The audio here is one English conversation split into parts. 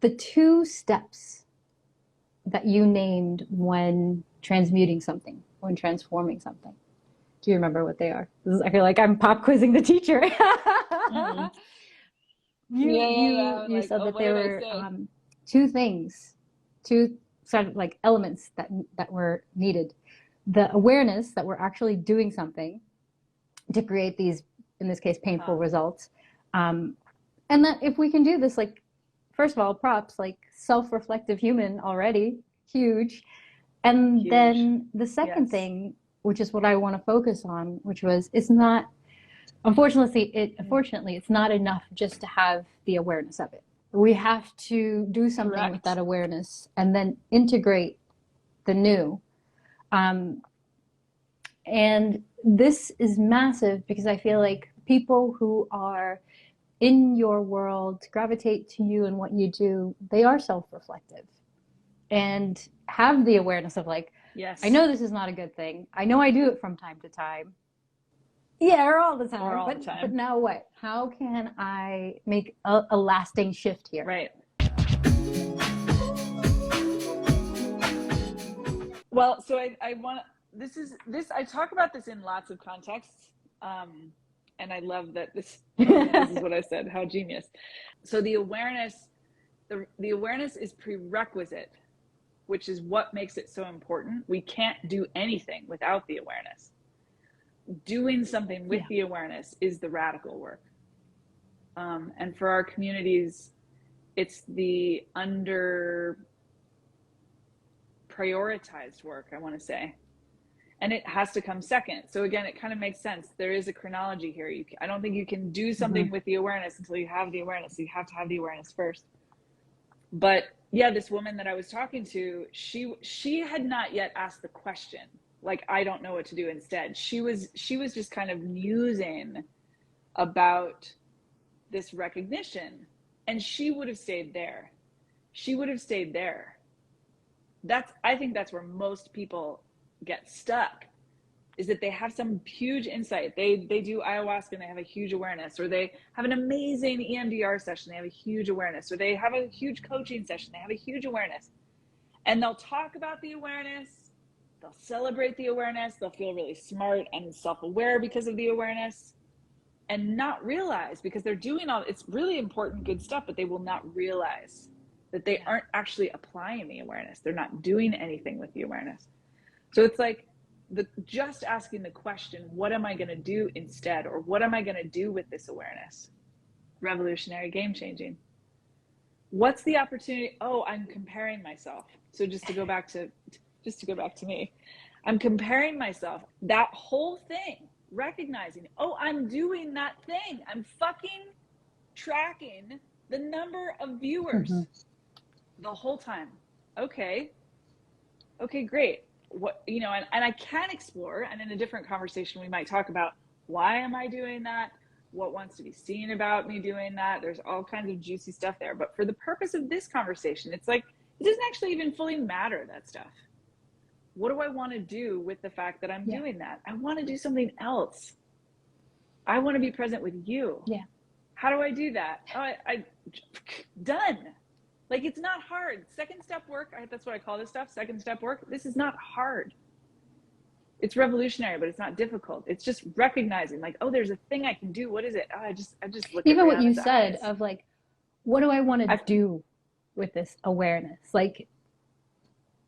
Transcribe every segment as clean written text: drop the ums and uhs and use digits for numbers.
the two steps that you named when transmuting something, when transforming something. Do you remember what they are? I feel like I'm pop quizzing the teacher. Mm. You Yeah. you Like, said oh, that what there did I were say? two things, two sort of like elements that were needed. The awareness that we're actually doing something to create these, in this case, painful Uh-huh. results. And that if we can do this, like, first of all, props, like self-reflective human already, huge. And Huge. then the second Yes. thing, which is what I want to focus on, which was it's not, unfortunately, it's not enough just to have the awareness of it. We have to do something with that Correct. awareness and then integrate the new. Um, and this is massive because I feel like people who are in your world gravitate to you and what you do, they are self-reflective and have the awareness of like, I Yes. know this is not a good thing. I know I do it from time to time. Yeah, or all the Or time. all the But time. now what? How can I make a lasting shift here? Right. Well, so I want, this I talk about this in lots of contexts, and I love that this is what I said. How genius! So the awareness, the awareness is prerequisite, which is what makes it so important. We can't do anything without the awareness. Doing something with Yeah. the awareness is the radical work. And for our communities, it's the underprioritized work, I want to say. And it has to come second. So again, it kind of makes sense. There is a chronology here. I don't think you can do Mm-hmm. something with the awareness until you have the awareness. You have to have the awareness first. But yeah, this woman that I was talking to, she had not yet asked the question. Like, I don't know what to do instead. She was just kind of musing about this recognition, and she would have stayed there. She would have stayed there. I think that's where most people get stuck, is that they have some huge insight. They do ayahuasca and they have a huge awareness, or they have an amazing EMDR session, they have a huge awareness, or they have a huge coaching session, they have a huge awareness. And they'll talk about the awareness, they'll celebrate the awareness, they'll feel really smart and self-aware because of the awareness, and not realize, because they're doing all, it's really important, good stuff, but they will not realize that they aren't actually applying the awareness. They're not doing anything with the awareness. So it's like just asking the question, what am I going to do instead? Or what am I going to do with this awareness? Revolutionary, game changing. What's the opportunity? Oh, I'm comparing myself. So just to go back to me, I'm comparing myself. That whole thing, recognizing, oh, I'm doing that thing. I'm fucking tracking the number of viewers the whole time. Okay, great. What, and I can explore, and in a different conversation we might talk about, why am I doing that, what wants to be seen about me doing that. There's all kinds of juicy stuff there, but for the purpose of this conversation, it's like, it doesn't actually even fully matter, that stuff. What do I want to do with the fact that I'm doing that? I want to do something else. I want to be present with you. Yeah. How do I do that? Oh, I done. Like, it's not hard. Second step work, that's what I call this stuff, second step work. This is not hard. It's revolutionary, but it's not difficult. It's just recognizing, like, oh, there's a thing I can do. What is it? Oh, I just look at Even what you Brianna's said eyes. of like, what do I want to do with this awareness? Like,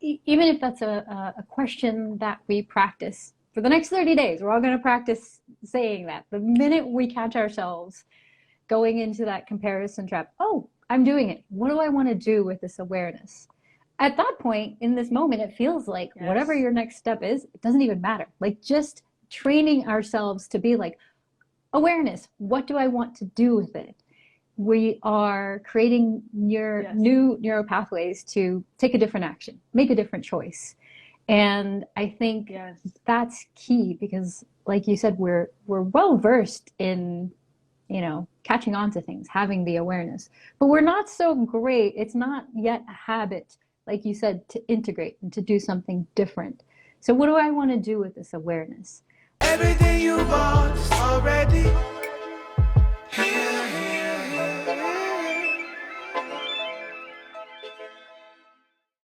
even if that's a question that we practice for the next 30 days, we're all going to practice saying that. The minute we catch ourselves going into that comparison trap, oh, I'm doing it. What do I want to do with this awareness? At that point, in this moment, it feels like whatever your next step is, it doesn't even matter. Like, just training ourselves to be like, awareness, what do I want to do with it? We are creating new neural pathways to take a different action, make a different choice. And I think that's key because, like you said, we're well versed in, catching on to things, having the awareness, but we're not so great. It's not yet a habit, like you said, to integrate and to do something different. So what do I want to do with this awareness? Everything you want is already